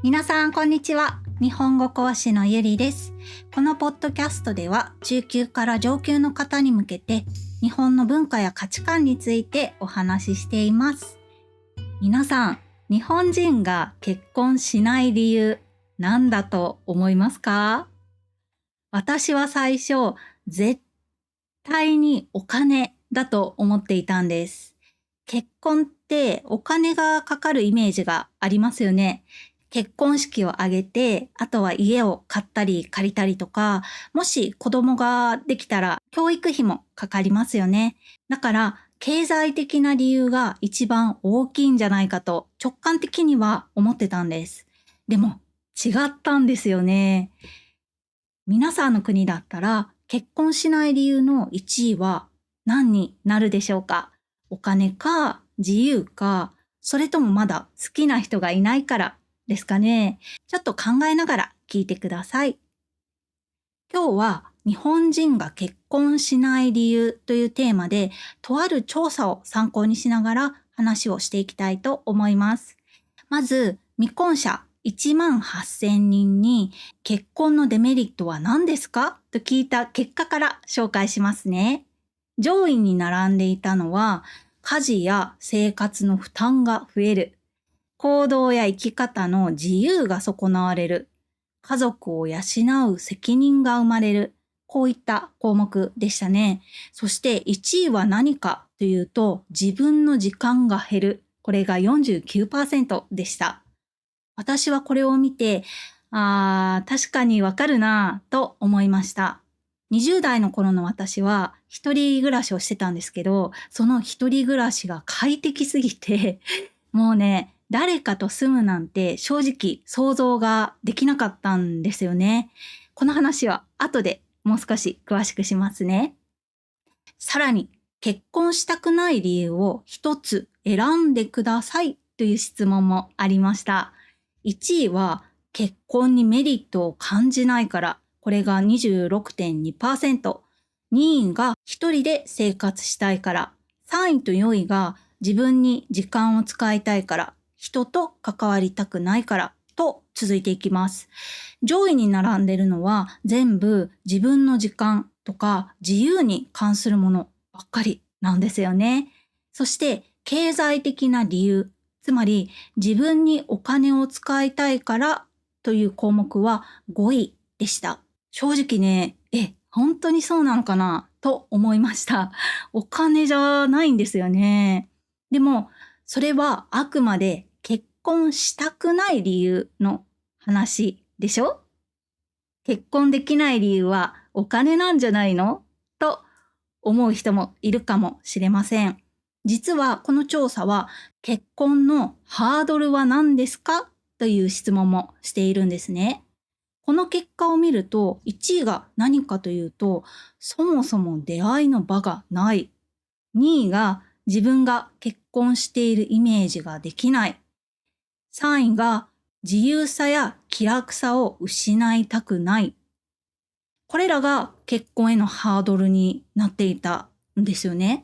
皆さんこんにちは。日本語講師のゆりです。このポッドキャストでは中級から上級の方に向けて日本の文化や価値観についてお話ししています。皆さん、日本人が結婚しない理由何だと思いますか？私は最初、絶対にお金だと思っていたんです。結婚ってお金がかかるイメージがありますよね。結婚式を挙げて、あとは家を買ったり借りたりとか、もし子供ができたら教育費もかかりますよね。だから経済的な理由が一番大きいんじゃないかと直感的には思ってたんです。でも違ったんですよね。皆さんの国だったら結婚しない理由の1位は何になるでしょうか？お金か自由か、それともまだ好きな人がいないからですかね。ちょっと考えながら聞いてください。今日は日本人が結婚しない理由というテーマで、とある調査を参考にしながら話をしていきたいと思います。まず、未婚者1万8000人に結婚のデメリットは何ですかと聞いた結果から紹介しますね。上位に並んでいたのは、家事や生活の負担が増える、行動や生き方の自由が損なわれる、家族を養う責任が生まれる、こういった項目でしたね。そして1位は何かというと、自分の時間が減る。これが 49% でした。私はこれを見て、確かにわかるなぁと思いました。20代の頃の私は一人暮らしをしてたんですけど、その一人暮らしが快適すぎて、もうね、誰かと住むなんて正直想像ができなかったんですよね。この話は後でもう少し詳しくしますね。さらに、結婚したくない理由を一つ選んでくださいという質問もありました。1位は結婚にメリットを感じないから、これが 26.2%。2位が一人で生活したいから。3位と4位が自分に時間を使いたいから、人と関わりたくないからと続いていきます。上位に並んでるのは全部自分の時間とか自由に関するものばっかりなんですよね。そして経済的な理由、つまり自分にお金を使いたいからという項目は5位でした。正直ね、本当にそうなのかなと思いました。お金じゃないんですよね。でも、それはあくまで結婚したくない理由の話でしょ？結婚できない理由はお金なんじゃないの？と思う人もいるかもしれません。実はこの調査は結婚のハードルは何ですかという質問もしているんですね。この結果を見ると1位が何かというと、そもそも出会いの場がない。2位が自分が結婚しているイメージができない。3位が自由さや気楽さを失いたくない。これらが結婚へのハードルになっていたんですよね。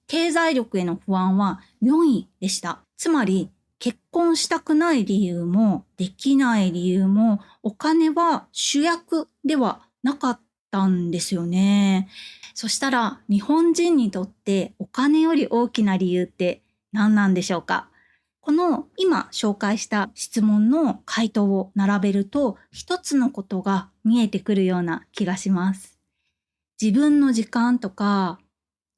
経済力への不安は4位でした。つまり結婚したくない理由もできない理由もお金は主役ではなかったんですよね。そしたら日本人にとってお金より大きな理由って何なんでしょうか？この今紹介した質問の回答を並べると一つのことが見えてくるような気がします。自分の時間とか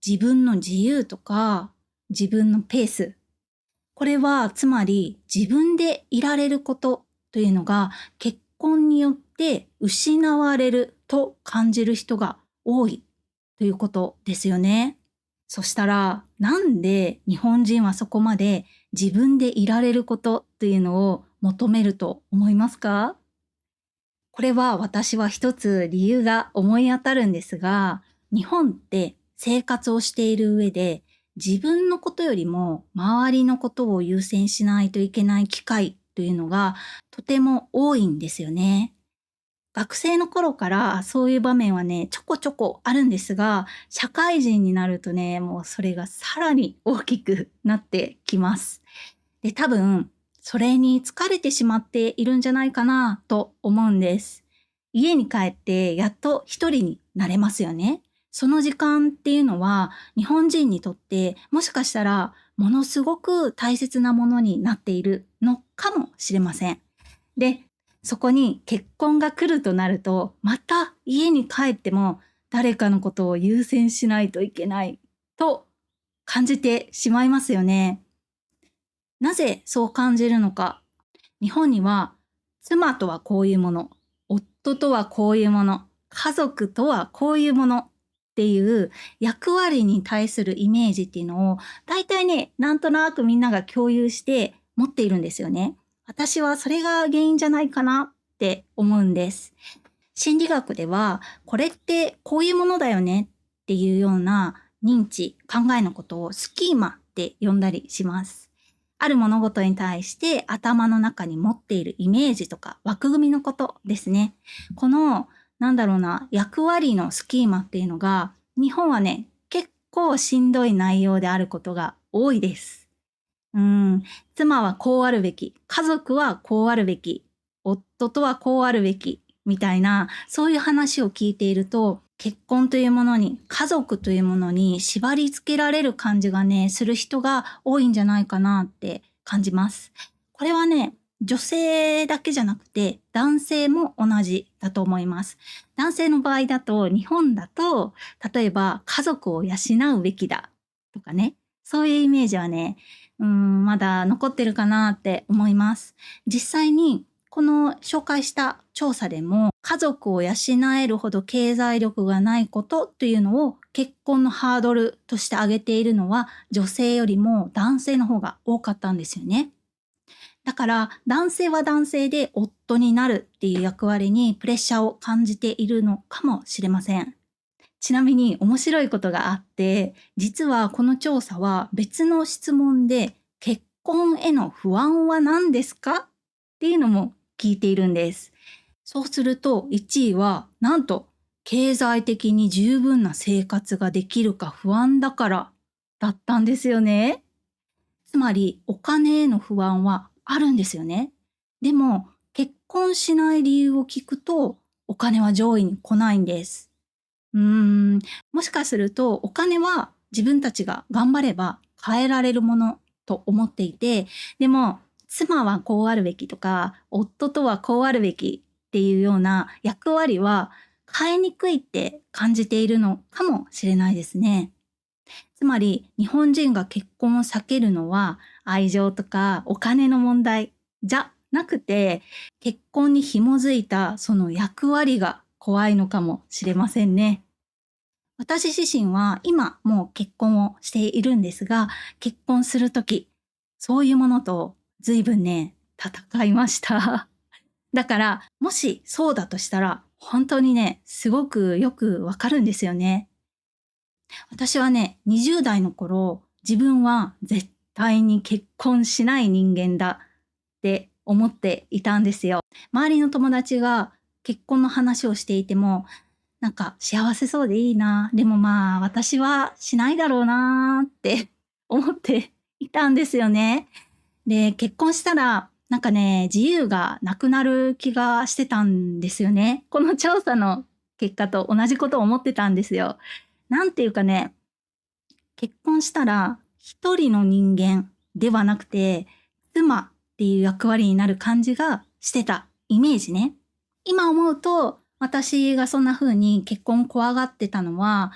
自分の自由とか自分のペース。これはつまり自分でいられることというのが結婚によって失われると感じる人が多いということですよね。そしたらなんで日本人はそこまで自分でいられることというのを求めると思いますか？これは私は一つ理由が思い当たるんですが、日本って生活をしている上で自分のことよりも周りのことを優先しないといけない機会というのがとても多いんですよね。学生の頃からそういう場面はね、ちょこちょこあるんですが、社会人になるとね、もうそれがさらに大きくなってきます。で、多分、それに疲れてしまっているんじゃないかなと思うんです。家に帰ってやっと一人になれますよね。その時間っていうのは日本人にとってもしかしたらものすごく大切なものになっているのかもしれません。で、そこに結婚が来るとなると、また家に帰っても誰かのことを優先しないといけないと感じてしまいますよね。なぜそう感じるのか。日本には妻とはこういうもの、夫とはこういうもの、家族とはこういうものっていう役割に対するイメージっていうのを大体ね、なんとなくみんなが共有して持っているんですよね。私はそれが原因じゃないかなって思うんです。心理学ではこれってこういうものだよねっていうような認知、考えのことをスキーマって呼んだりします。ある物事に対して頭の中に持っているイメージとか枠組みのことですね。この、役割のスキーマっていうのが、日本はね、結構しんどい内容であることが多いです。妻はこうあるべき、家族はこうあるべき、夫とはこうあるべき、みたいな、そういう話を聞いていると、結婚というものに、家族というものに縛り付けられる感じがね、する人が多いんじゃないかなって感じます。これはね、女性だけじゃなくて、男性も同じだと思います。男性の場合だと、日本だと、例えば家族を養うべきだとかね、そういうイメージはね、まだ残ってるかなって思います。実際に、この紹介した調査でも、家族を養えるほど経済力がないことというのを結婚のハードルとして挙げているのは女性よりも男性の方が多かったんですよね。だから男性は男性で夫になるっていう役割にプレッシャーを感じているのかもしれません。ちなみに面白いことがあって、実はこの調査は別の質問で結婚への不安は何ですかっていうのも聞いているんです。そうすると1位はなんと経済的に十分な生活ができるか不安だからだったんですよね。つまりお金への不安はあるんですよね。でも結婚しない理由を聞くとお金は上位に来ないんです。うーん、もしかするとお金は自分たちが頑張れば変えられるものと思っていて、でも妻はこうあるべきとか、夫とはこうあるべきっていうような役割は変えにくいって感じているのかもしれないですね。つまり日本人が結婚を避けるのは愛情とかお金の問題じゃなくて、結婚に紐づいたその役割が怖いのかもしれませんね。私自身は今もう結婚をしているんですが、結婚するとき、そういうものと随分ね、戦いました。だから、もしそうだとしたら、本当にね、すごくよくわかるんですよね。私はね、20代の頃、自分は絶対に結婚しない人間だって思っていたんですよ。周りの友達が結婚の話をしていても、なんか幸せそうでいいな。でもまあ私はしないだろうなって思っていたんですよね。で、結婚したらなんかね、自由がなくなる気がしてたんですよね。この調査の結果と同じことを思ってたんですよ。なんていうかね、結婚したら一人の人間ではなくて、妻っていう役割になる感じがしてたイメージね。今思うと、私がそんな風に結婚怖がってたのは、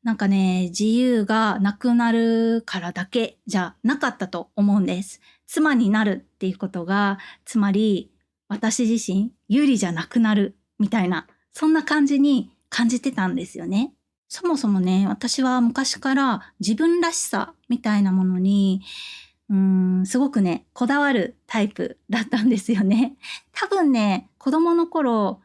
なんかね、自由がなくなるからだけじゃなかったと思うんです。妻になるっていうことが、つまり私自身有利じゃなくなるみたいな、そんな感じに感じてたんですよね。そもそもね、私は昔から自分らしさみたいなものに、すごくね、こだわるタイプだったんですよね。多分ね、子供の頃、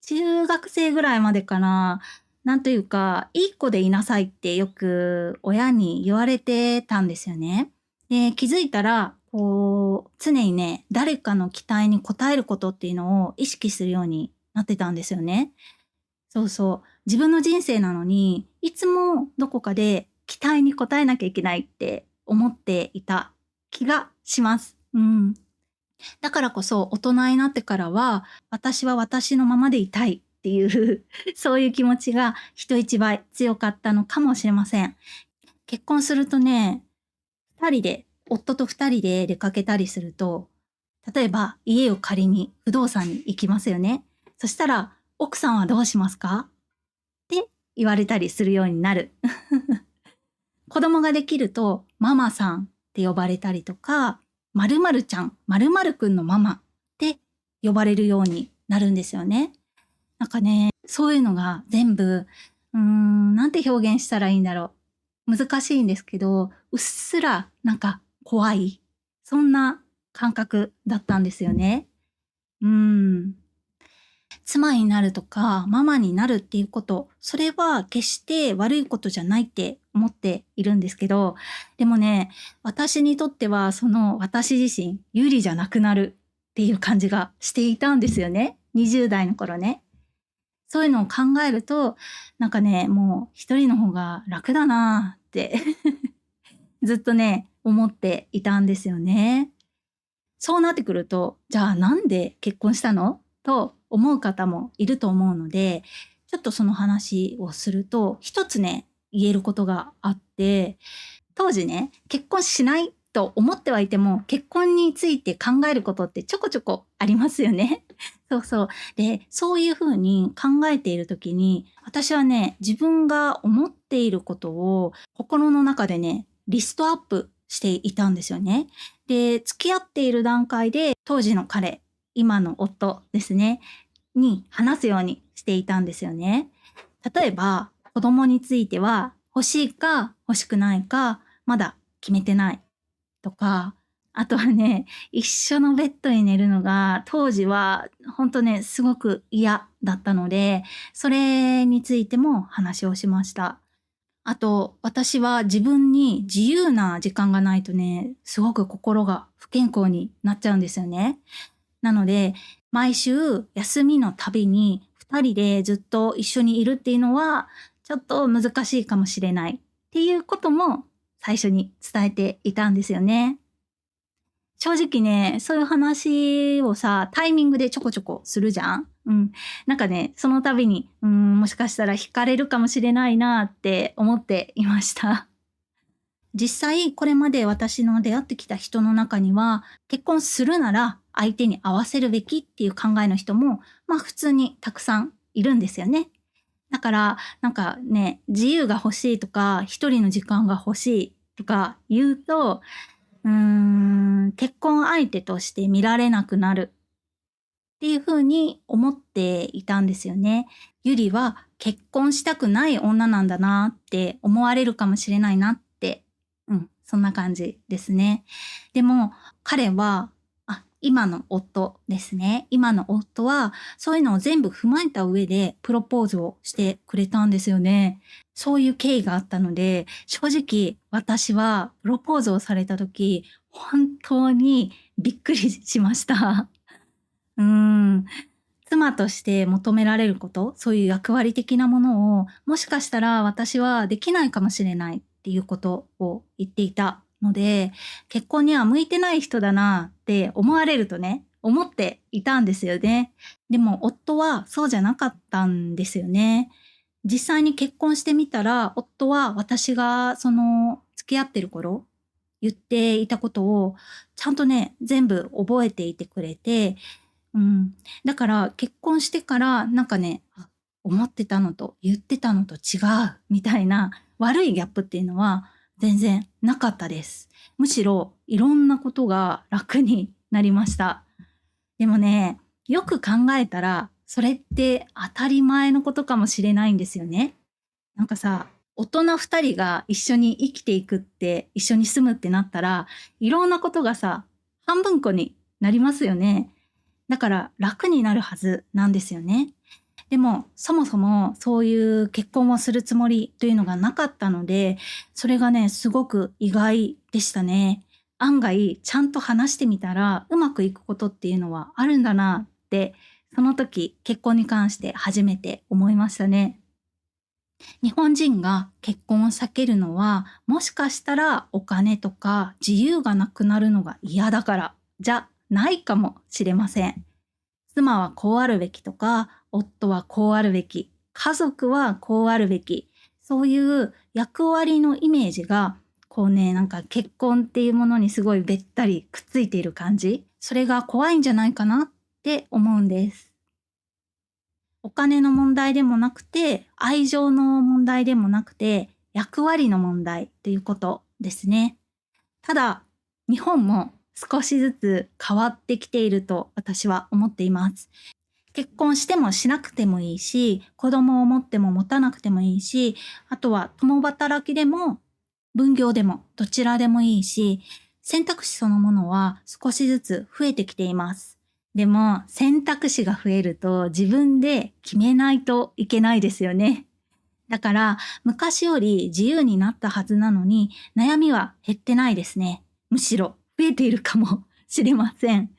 中学生ぐらいまでかな、なんというか、いい子でいなさいってよく親に言われてたんですよね。で、気づいたら、こう、常にね、誰かの期待に応えることっていうのを意識するようになってたんですよね。そうそう。自分の人生なのに、いつもどこかで期待に応えなきゃいけないって思っていた気がします。うん。だからこそ大人になってからは、私は私のままでいたいっていうそういう気持ちが人一倍強かったのかもしれません。結婚するとね、夫と二人で出かけたりすると、例えば家を借りに不動産に行きますよね。そしたら、奥さんはどうしますかって言われたりするようになる。子供ができると、ママさんって呼ばれたりとか、〇〇ちゃん、〇〇くんのママって呼ばれるようになるんですよね。なんかね、そういうのが全部、なんて表現したらいいんだろう。難しいんですけど、うっすらなんか怖い。そんな感覚だったんですよね。うーん。妻になるとか、ママになるっていうこと、それは決して悪いことじゃないって思っているんですけど、でもね、私にとってはその私自身、有利じゃなくなるっていう感じがしていたんですよね。20代の頃ね。そういうのを考えると、なんかね、もう一人の方が楽だなってずっとね、思っていたんですよね。そうなってくると、じゃあなんで結婚したのと思う方もいると思うので、ちょっとその話をすると、一つね、言えることがあって、当時ね、結婚しないと思ってはいても、結婚について考えることってちょこちょこありますよね。そうそう。で、そういうふうに考えているときに、私はね、自分が思っていることを心の中でね、リストアップしていたんですよね。で、付き合っている段階で、当時の彼、今の夫ですね、に話すようにしていたんですよね。例えば、子供については欲しいか欲しくないかまだ決めてないとか、あとはね、一緒のベッドに寝るのが当時は本当ね、すごく嫌だったので、それについても話をしました。あと、私は自分に自由な時間がないとね、すごく心が不健康になっちゃうんですよね。なので、毎週休みのたびに2人でずっと一緒にいるっていうのは、ちょっと難しいかもしれないっていうことも最初に伝えていたんですよね。正直ね、そういう話をさ、タイミングでちょこちょこするじゃん。うん。なんかね、その度に、もしかしたら惹かれるかもしれないなって思っていました。実際、これまで私の出会ってきた人の中には、結婚するなら相手に合わせるべきっていう考えの人も、まあ普通にたくさんいるんですよね。だから、なんかね、自由が欲しいとか、一人の時間が欲しいとか言うと、結婚相手として見られなくなるっていうふうに思っていたんですよね。ゆりは結婚したくない女なんだなって思われるかもしれないなって、そんな感じですね。でも彼は、今の夫ですね。今の夫はそういうのを全部踏まえた上でプロポーズをしてくれたんですよね。そういう経緯があったので、正直私はプロポーズをされた時、本当にびっくりしました。うーん。妻として求められること、そういう役割的なものを、もしかしたら私はできないかもしれないっていうことを言っていたので、結婚には向いてない人だなって思われるとね、思っていたんですよね。でも夫はそうじゃなかったんですよね。実際に結婚してみたら、夫は私がその付き合ってる頃、言っていたことをちゃんとね、全部覚えていてくれて、うん。だから結婚してからなんかね、思ってたのと言ってたのと違うみたいな悪いギャップっていうのは全然なかったです。むしろいろんなことが楽になりました。でもね、よく考えたらそれって当たり前のことかもしれないんですよね。なんかさ、大人二人が一緒に生きていくって、一緒に住むってなったら、いろんなことがさ、半分こになりますよね。だから楽になるはずなんですよね。でも、そもそもそういう結婚をするつもりというのがなかったので、それがね、すごく意外でしたね。案外、ちゃんと話してみたら、うまくいくことっていうのはあるんだなって、その時、結婚に関して初めて思いましたね。日本人が結婚を避けるのは、もしかしたらお金とか自由がなくなるのが嫌だからじゃないかもしれません。妻はこうあるべきとか、夫はこうあるべき、家族はこうあるべき、そういう役割のイメージがなんか結婚っていうものにすごいべったりくっついている感じ。それが怖いんじゃないかなって思うんです。お金の問題でもなくて、愛情の問題でもなくて、役割の問題っていうことですね。ただ、日本も少しずつ変わってきていると私は思っています。結婚してもしなくてもいいし、子供を持っても持たなくてもいいし、あとは共働きでも分業でもどちらでもいいし、選択肢そのものは少しずつ増えてきています。でも選択肢が増えると自分で決めないといけないですよね。だから昔より自由になったはずなのに悩みは減ってないですね。むしろ増えているかもしれません。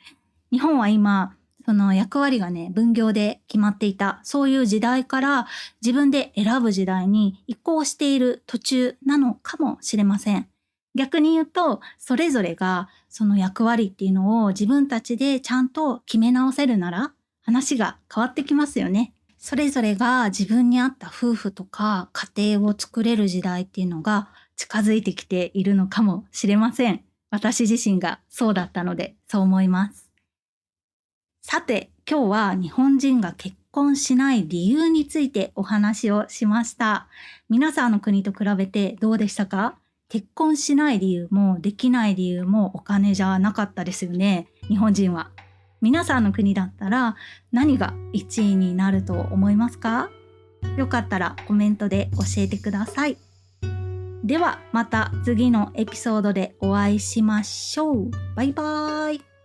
日本は今、その役割がね、分業で決まっていた、そういう時代から自分で選ぶ時代に移行している途中なのかもしれません。逆に言うと、それぞれがその役割っていうのを自分たちでちゃんと決め直せるなら、話が変わってきますよね。それぞれが自分に合った夫婦とか家庭を作れる時代っていうのが近づいてきているのかもしれません。私自身がそうだったので、そう思います。さて、今日は日本人が結婚しない理由についてお話をしました。皆さんの国と比べてどうでしたか？結婚しない理由もできない理由もお金じゃなかったですよね、日本人は。皆さんの国だったら何が1位になると思いますか？よかったらコメントで教えてください。ではまた次のエピソードでお会いしましょう。バイバーイ。